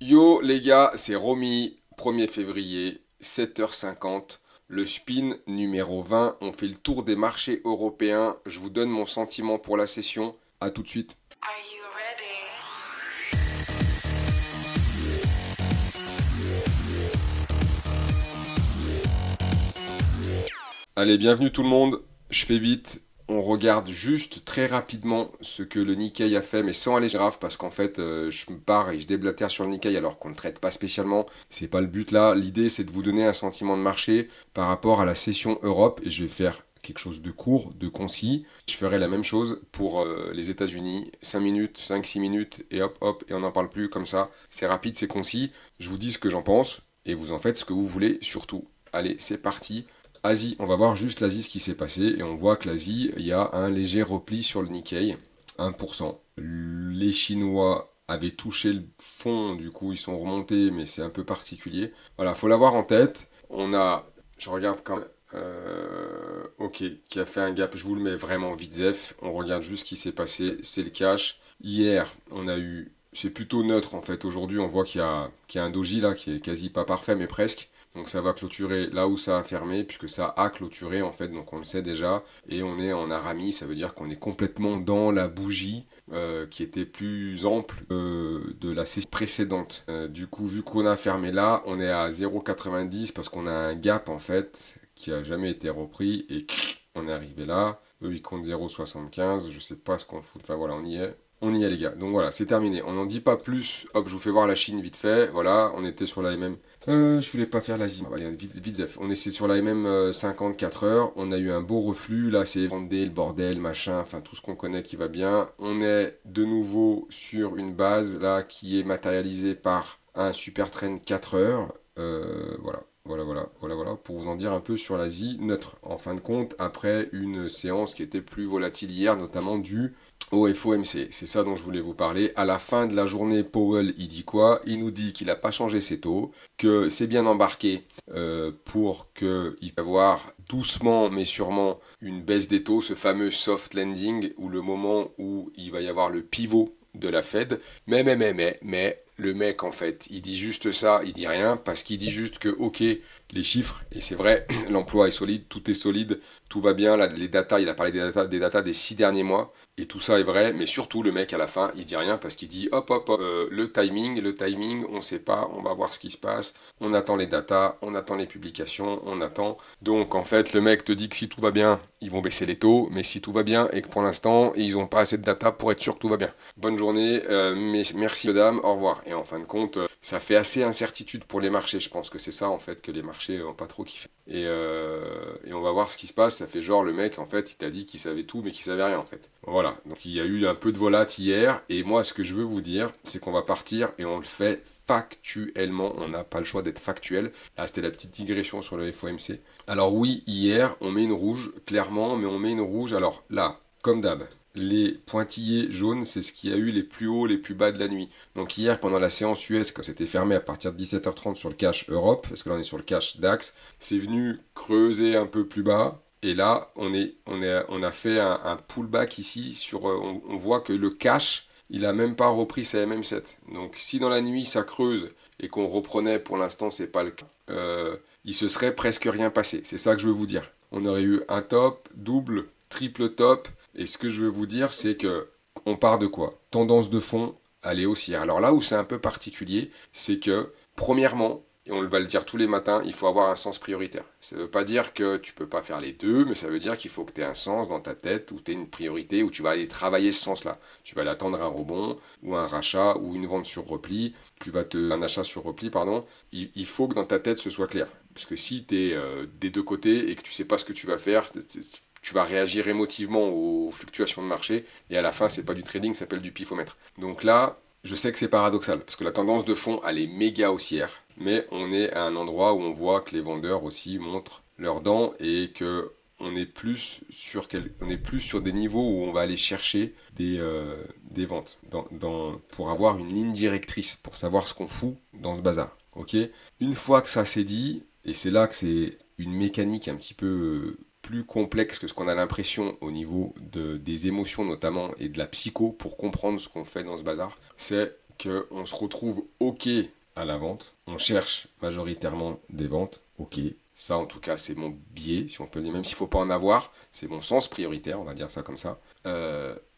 Yo les gars, c'est Romy, 1er février, 7h50, le spin numéro 20. On fait le tour des marchés européens. Je vous donne mon sentiment pour la session. A tout de suite. Are you ready? Allez, bienvenue tout le monde. Je fais vite. On regarde juste très rapidement ce que le Nikkei a fait, mais sans aller grave, parce qu'en fait, je me pars et je déblatère sur le Nikkei alors qu'on ne le traite pas spécialement. C'est pas le but là. L'idée, c'est de vous donner un sentiment de marché par rapport à la session Europe, et je vais faire quelque chose de court, de concis. Je ferai la même chose pour les États-Unis, 5 minutes, 5-6 minutes, et hop, hop, et on n'en parle plus comme ça. C'est rapide, c'est concis. Je vous dis ce que j'en pense, et vous en faites ce que vous voulez surtout. Allez, c'est parti. Asie, on va voir juste l'Asie ce qui s'est passé et on voit que l'Asie, il y a un léger repli sur le Nikkei, 1%. Les Chinois avaient touché le fond, du coup ils sont remontés, mais c'est un peu particulier. Voilà, faut l'avoir en tête. On a, je regarde quand même, ok, qui a fait un gap, je vous le mets vraiment vite zef. On regarde juste ce qui s'est passé, c'est le cash. Hier, on a eu, c'est plutôt neutre en fait. Aujourd'hui, on voit qu'il y a un doji là qui est quasi pas parfait, mais presque. Donc ça va clôturer là où ça a fermé, puisque ça a clôturé en fait, donc on le sait déjà. Et on est en Arami, ça veut dire qu'on est complètement dans la bougie qui était plus ample de la session précédente. Du coup, vu qu'on a fermé là, on est à 0,90 parce qu'on a un gap en fait qui a jamais été repris et on est arrivé là. Eux ils comptent 0,75, je sais pas ce qu'on fout. Enfin voilà, on y est. On y est les gars. Donc voilà, c'est terminé. On n'en dit pas plus. Hop, je vous fais voir la Chine vite fait. Voilà, on était sur la MM. Je voulais pas faire l'Asie. Allez, vite zef. On est sur la MM 54 heures. On a eu un beau reflux. Là, c'est Vendée, le bordel, machin. Enfin, tout ce qu'on connaît qui va bien. On est de nouveau sur une base là qui est matérialisée par un super trend 4 heures. Voilà, pour vous en dire un peu sur l'Asie neutre. En fin de compte, après une séance qui était plus volatile hier, notamment due au FOMC. C'est ça dont je voulais vous parler. À la fin de la journée, Powell, il dit quoi? Il nous dit qu'il n'a pas changé ses taux, que c'est bien embarqué pour qu'il puisse y avoir doucement mais sûrement une baisse des taux, ce fameux soft landing, ou le moment où il va y avoir le pivot de la Fed. Mais, le mec, en fait, il dit juste ça, il dit rien, parce qu'il dit juste que, ok, les chiffres, et c'est vrai, l'emploi est solide, tout est solide, tout va bien, là, les datas, il a parlé des datas des 6 derniers mois, et tout ça est vrai, mais surtout, le mec, à la fin, il dit rien, parce qu'il dit, hop, le timing, on sait pas, on va voir ce qui se passe, on attend les datas, on attend les publications, on attend. Donc, en fait, le mec te dit que si tout va bien, ils vont baisser les taux, mais si tout va bien, et que pour l'instant, ils n'ont pas assez de data pour être sûr que tout va bien. Bonne journée, merci mesdames, au revoir. Et en fin de compte, ça fait assez incertitude pour les marchés. Je pense que c'est ça en fait que les marchés n'ont pas trop kiffé. Et on va voir ce qui se passe. Ça fait genre le mec en fait, il t'a dit qu'il savait tout mais qu'il savait rien en fait. Voilà. Donc il y a eu un peu de volat hier. Et moi, ce que je veux vous dire, c'est qu'on va partir et on le fait factuellement. On n'a pas le choix d'être factuel. Là, c'était la petite digression sur le FOMC. Alors oui, hier, on met une rouge, clairement, mais on met une rouge. Alors là, comme d'hab, les pointillés jaunes, c'est ce qui a eu les plus hauts, les plus bas de la nuit. Donc hier, pendant la séance US, quand c'était fermé à partir de 17h30 sur le cash Europe, parce que là on est sur le cash DAX, c'est venu creuser un peu plus bas. Et là, on a fait un pullback ici sur. On voit que le cash, il a même pas repris sa MM7. Donc si dans la nuit ça creuse et qu'on reprenait, pour l'instant c'est pas le cas, il se serait presque rien passé. C'est ça que je veux vous dire. On aurait eu un top, double, triple top. Et ce que je veux vous dire, c'est que on part de quoi? Tendance de fond, aller haussière. Alors là où c'est un peu particulier, c'est que, premièrement, et on va le dire tous les matins, il faut avoir un sens prioritaire. Ça ne veut pas dire que tu peux pas faire les deux, mais ça veut dire qu'il faut que tu aies un sens dans ta tête, où tu aies une priorité, où tu vas aller travailler ce sens-là. Tu vas aller attendre un rebond, ou un rachat, ou une vente sur repli, un achat sur repli, pardon. Il faut que dans ta tête ce soit clair. Parce que si tu es des deux côtés et que tu sais pas ce que tu vas faire, tu vas réagir émotivement aux fluctuations de marché et à la fin c'est pas du trading, ça s'appelle du pifomètre. Donc là, je sais que c'est paradoxal parce que la tendance de fond elle est méga haussière, mais on est à un endroit où on voit que les vendeurs aussi montrent leurs dents et que on est plus sur des niveaux où on va aller chercher des ventes pour avoir une ligne directrice, pour savoir ce qu'on fout dans ce bazar. Ok. Une fois que ça s'est dit, et c'est là que c'est une mécanique un petit peu plus complexe que ce qu'on a l'impression au niveau des émotions notamment et de la psycho pour comprendre ce qu'on fait dans ce bazar, c'est qu'on se retrouve OK à la vente. On cherche majoritairement des ventes OK. Ça, en tout cas, c'est mon biais, si on peut le dire, même s'il ne faut pas en avoir, c'est mon sens prioritaire, on va dire ça comme ça.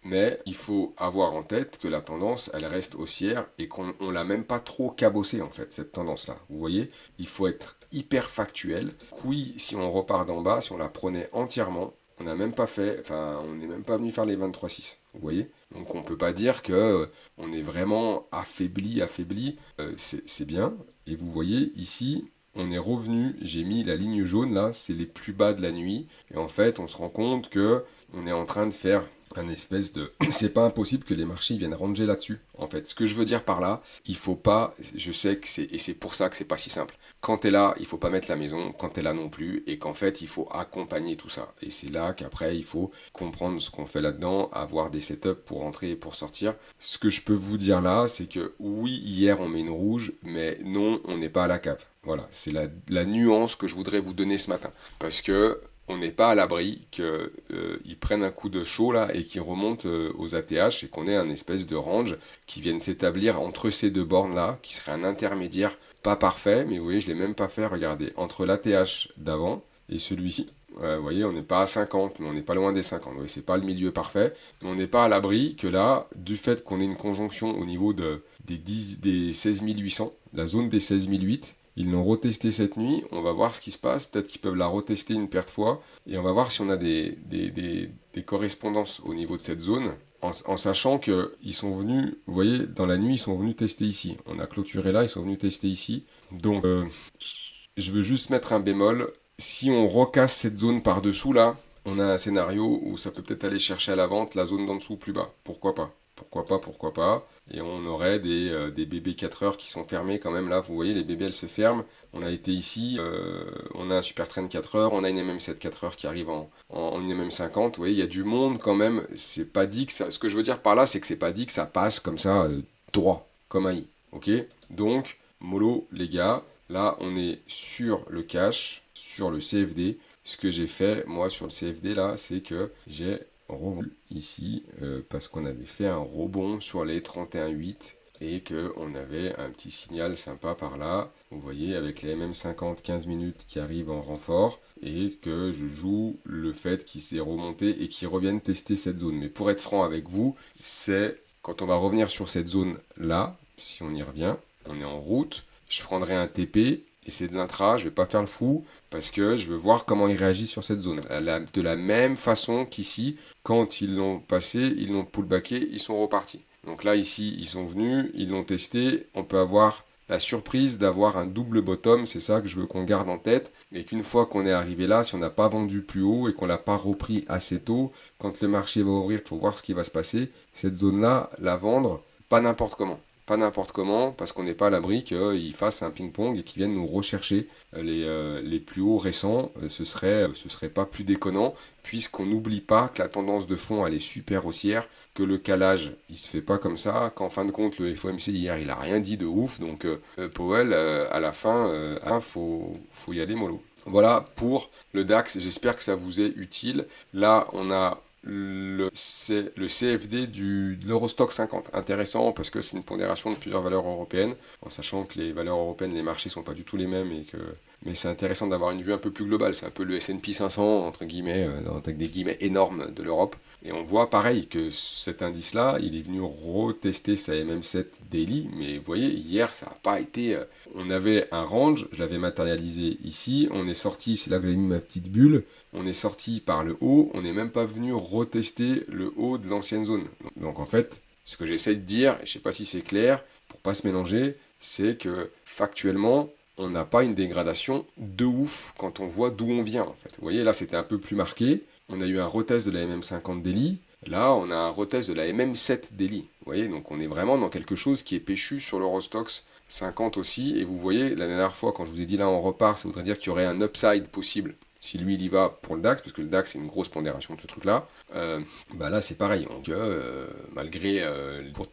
Mais il faut avoir en tête que la tendance, elle reste haussière et qu'on ne l'a même pas trop cabossée, en fait, cette tendance-là. Vous voyez, il faut être hyper factuel. Oui, si on repart d'en bas, si on la prenait entièrement, on n'a même pas fait, enfin, on n'est même pas venu faire les 23,6. Vous voyez? Donc on ne peut pas dire que on est vraiment affaibli. C'est bien. Et vous voyez ici, on est revenu, j'ai mis la ligne jaune là, c'est les plus bas de la nuit. Et en fait, on se rend compte que on est en train de faire un espèce de... C'est pas impossible que les marchés viennent ranger là-dessus. En fait, ce que je veux dire par là, il faut pas... Je sais que c'est... Et c'est pour ça que c'est pas si simple. Quand t'es là, il faut pas mettre la maison. Quand t'es là non plus. Et qu'en fait, il faut accompagner tout ça. Et c'est là qu'après, il faut comprendre ce qu'on fait là-dedans, avoir des setups pour rentrer et pour sortir. Ce que je peux vous dire là, c'est que oui, hier, on met une rouge, mais non, on n'est pas à la cave. Voilà, c'est la nuance que je voudrais vous donner ce matin. Parce que on n'est pas à l'abri qu'ils prennent un coup de chaud là et qu'ils remontent aux ATH et qu'on ait un espèce de range qui vienne s'établir entre ces deux bornes là, qui serait un intermédiaire pas parfait, mais vous voyez, je ne l'ai même pas fait, regardez, entre l'ATH d'avant et celui-ci. Vous voyez, on n'est pas à 50, mais on n'est pas loin des 50. Vous voyez, c'est pas le milieu parfait, mais on n'est pas à l'abri que là, du fait qu'on ait une conjonction au niveau des 16 800, la zone des 16 008, ils l'ont retesté cette nuit, on va voir ce qui se passe, peut-être qu'ils peuvent la retester une paire de fois, et on va voir si on a des correspondances au niveau de cette zone, en sachant qu'ils sont venus, vous voyez, dans la nuit, ils sont venus tester ici. On a clôturé là, ils sont venus tester ici. Donc, je veux juste mettre un bémol. Si on recasse cette zone par-dessous là, on a un scénario où ça peut peut-être aller chercher à la vente la zone d'en dessous plus bas. Pourquoi pas? Pourquoi pas. Et on aurait des bébés 4 heures qui sont fermés quand même là. Vous voyez, les bébés elles se ferment. On a été ici, on a un super trend 4 heures, on a une MM7 4 heures qui arrive en une MM50. Vous voyez, il y a du monde quand même. C'est pas dit que ça. Ce que je veux dire par là, c'est que c'est pas dit que ça passe comme ça droit, comme un i. Ok? Donc, mollo les gars, là on est sur le cash, sur le CFD. Ce que j'ai fait moi sur le CFD là, c'est que j'ai revu ici parce qu'on avait fait un rebond sur les 31,8 et qu'on avait un petit signal sympa par là, vous voyez, avec les MM50 15 minutes qui arrivent en renfort et que je joue le fait qu'il s'est remonté et qu'il revienne tester cette zone. Mais pour être franc avec vous, c'est quand on va revenir sur cette zone là, si on y revient, on est en route, je prendrai un TP. Et c'est de l'intra, je vais pas faire le fou, parce que je veux voir comment il réagit sur cette zone. De la même façon qu'ici, quand ils l'ont passé, ils l'ont pullbacké, ils sont repartis. Donc là, ici, ils sont venus, ils l'ont testé, on peut avoir la surprise d'avoir un double bottom, c'est ça que je veux qu'on garde en tête, et qu'une fois qu'on est arrivé là, si on n'a pas vendu plus haut et qu'on l'a pas repris assez tôt, quand le marché va ouvrir, il faut voir ce qui va se passer, cette zone-là, la vendre, pas n'importe comment. Pas n'importe comment, parce qu'on n'est pas à l'abri qu'ils fassent un ping-pong et qu'ils viennent nous rechercher les plus hauts récents. Ce serait pas plus déconnant, puisqu'on n'oublie pas que la tendance de fond, elle est super haussière, que le calage, il se fait pas comme ça, qu'en fin de compte, le FOMC hier, il a rien dit de ouf, donc Powell, à la fin, faut y aller mollo. Voilà pour le DAX, j'espère que ça vous est utile. Là, on a le CFD de l'Eurostock 50. Intéressant parce que c'est une pondération de plusieurs valeurs européennes, en sachant que les valeurs européennes, les marchés sont pas du tout les mêmes mais c'est intéressant d'avoir une vue un peu plus globale. C'est un peu le S&P 500 entre guillemets, avec des guillemets énormes de l'Europe. Et on voit pareil que cet indice-là, il est venu retester sa MM7 daily, mais vous voyez, hier ça n'a pas été. On avait un range, je l'avais matérialisé ici, on est sorti, c'est là que j'ai mis ma petite bulle. On est sorti par le haut, on n'est même pas venu retester le haut de l'ancienne zone. Donc en fait, ce que j'essaie de dire, et je ne sais pas si c'est clair, pour pas se mélanger, c'est que factuellement, on n'a pas une dégradation de ouf quand on voit d'où on vient en fait. Vous voyez, là c'était un peu plus marqué, on a eu un retest de la MM50 daily, là on a un retest de la MM7 daily. Vous voyez, donc on est vraiment dans quelque chose qui est péchu sur l'Eurostoxx 50 aussi, et vous voyez, la dernière fois quand je vous ai dit là on repart, ça voudrait dire qu'il y aurait un upside possible Si lui, il y va pour le DAX, parce que le DAX, c'est une grosse pondération de ce truc-là, bah là, c'est pareil. Donc, malgré,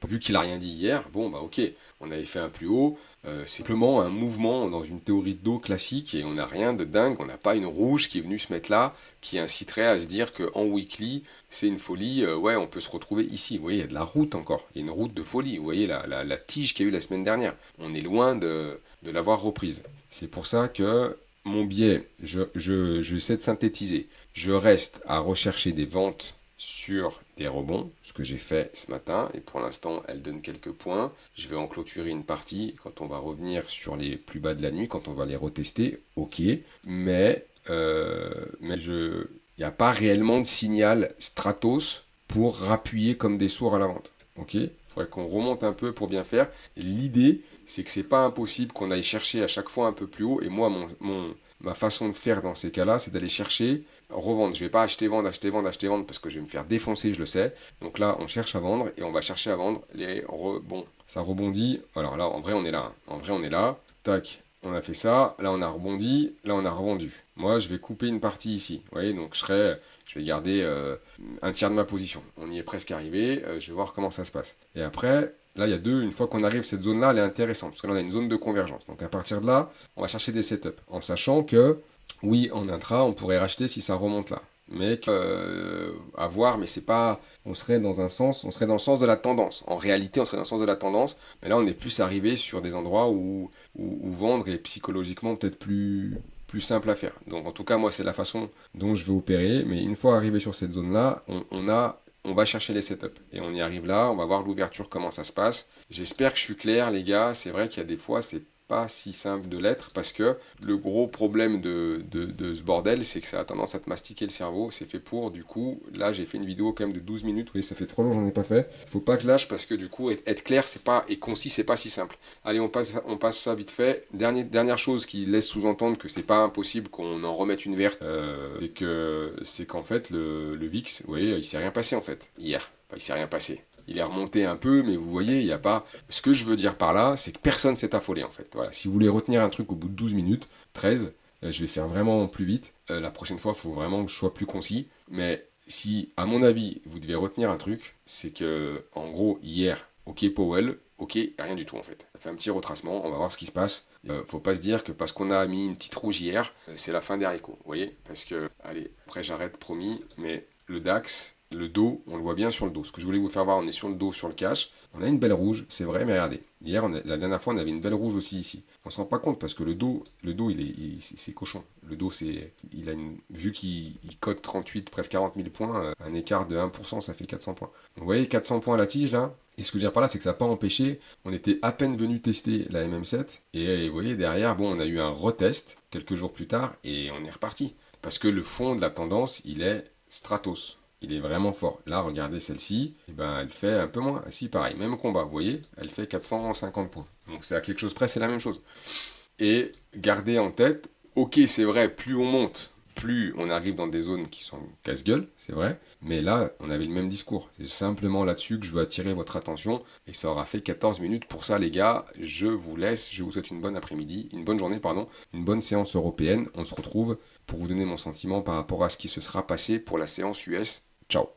vu qu'il a rien dit hier, bon, bah ok, on avait fait un plus haut, c'est simplement un mouvement dans une théorie de dos classique, et on n'a rien de dingue, on n'a pas une rouge qui est venue se mettre là, qui inciterait à se dire qu'en weekly, c'est une folie, ouais, on peut se retrouver ici. Vous voyez, il y a de la route encore, il y a une route de folie. Vous voyez la tige qu'il y a eu la semaine dernière. On est loin de l'avoir reprise. C'est pour ça que mon biais, j'essaie de synthétiser. Je reste à rechercher des ventes sur des rebonds, ce que j'ai fait ce matin, et pour l'instant, elle donne quelques points. Je vais en clôturer une partie quand on va revenir sur les plus bas de la nuit, quand on va les retester, ok. Il n'y a pas réellement de signal Stratos pour rappuyer comme des sourds à la vente. Ok. Il faudrait qu'on remonte un peu pour bien faire. L'idée, c'est que c'est pas impossible qu'on aille chercher à chaque fois un peu plus haut. Et moi, ma façon de faire dans ces cas-là, c'est d'aller chercher, revendre. Je vais pas acheter, vendre, acheter, vendre, acheter, vendre parce que je vais me faire défoncer, je le sais. Donc là, on cherche à vendre et on va chercher à vendre les rebonds. Ça rebondit. Alors là, en vrai, on est là. En vrai, on est là. Tac. On a fait ça, là on a rebondi, là on a revendu. Moi je vais couper une partie ici, vous voyez, donc je vais garder un tiers de ma position. On y est presque arrivé, je vais voir comment ça se passe. Et après, là il y a une fois qu'on arrive, cette zone-là, elle est intéressante, parce que là on a une zone de convergence. Donc à partir de là, on va chercher des setups, en sachant que, oui, en intra, on pourrait racheter si ça remonte là. Mais à voir, mais c'est pas. On serait dans le sens de la tendance. En réalité, on serait dans le sens de la tendance, mais là, on est plus arrivé sur des endroits où vendre est psychologiquement peut-être plus simple à faire. Donc, en tout cas, moi, c'est la façon dont je vais opérer. Mais une fois arrivé sur cette zone-là, on va chercher les setups. Et on y arrive là, on va voir l'ouverture, comment ça se passe. J'espère que je suis clair, les gars. C'est vrai qu'il y a des fois, c'est pas si simple de l'être parce que le gros problème de ce bordel, c'est que ça a tendance à te mastiquer le cerveau. C'est fait pour, du coup, là j'ai fait une vidéo quand même de 12 minutes. Oui, ça fait trop long, j'en ai pas fait. Faut pas que je lâche parce que du coup, être clair c'est pas, et concis, c'est pas si simple. Allez, on passe ça vite fait. Dernière chose qui laisse sous-entendre que c'est pas impossible qu'on en remette une verte, c'est qu'en fait, le VIX, vous voyez, il s'est rien passé en fait, hier. Enfin, il s'est rien passé. Il est remonté un peu, mais vous voyez, il n'y a pas... Ce que je veux dire par là, c'est que personne s'est affolé, en fait. Voilà. Si vous voulez retenir un truc au bout de 12 minutes, 13, je vais faire vraiment plus vite. La prochaine fois, il faut vraiment que je sois plus concis. Mais si, à mon avis, vous devez retenir un truc, c'est que, en gros, hier, ok Powell, ok, rien du tout, en fait. Ça fait un petit retracement, on va voir ce qui se passe. Faut pas se dire que parce qu'on a mis une petite rouge hier, c'est la fin des haricots, vous voyez. Parce que, allez, après j'arrête, promis, mais le DAX... Le dos, on le voit bien sur le dos. Ce que je voulais vous faire voir, on est sur le dos, sur le cash. On a une belle rouge, c'est vrai, mais regardez. Hier, la dernière fois, on avait une belle rouge aussi ici. On se rend pas compte parce que le dos, c'est cochon. Le dos, vu qu'il cote 38, presque 40 000 points, un écart de 1%, ça fait 400 points. Donc, vous voyez, 400 points à la tige, là. Et ce que je veux dire par là, c'est que ça n'a pas empêché. On était à peine venu tester la MM7. Et vous voyez, derrière, bon, on a eu un retest quelques jours plus tard et on est reparti. Parce que le fond de la tendance, il est Stratos. Il est vraiment fort. Là, regardez celle-ci, et ben, elle fait un peu moins. Si, pareil, même combat, vous voyez, elle fait 450 points. Donc c'est à quelque chose près, c'est la même chose. Et gardez en tête, ok, c'est vrai, plus on monte, plus on arrive dans des zones qui sont casse-gueule, c'est vrai. Mais là, on avait le même discours. C'est simplement là-dessus que je veux attirer votre attention. Et ça aura fait 14 minutes pour ça, les gars. Je vous laisse. Je vous souhaite une bonne après-midi, une bonne journée, pardon. Une bonne séance européenne. On se retrouve pour vous donner mon sentiment par rapport à ce qui se sera passé pour la séance US. Ciao.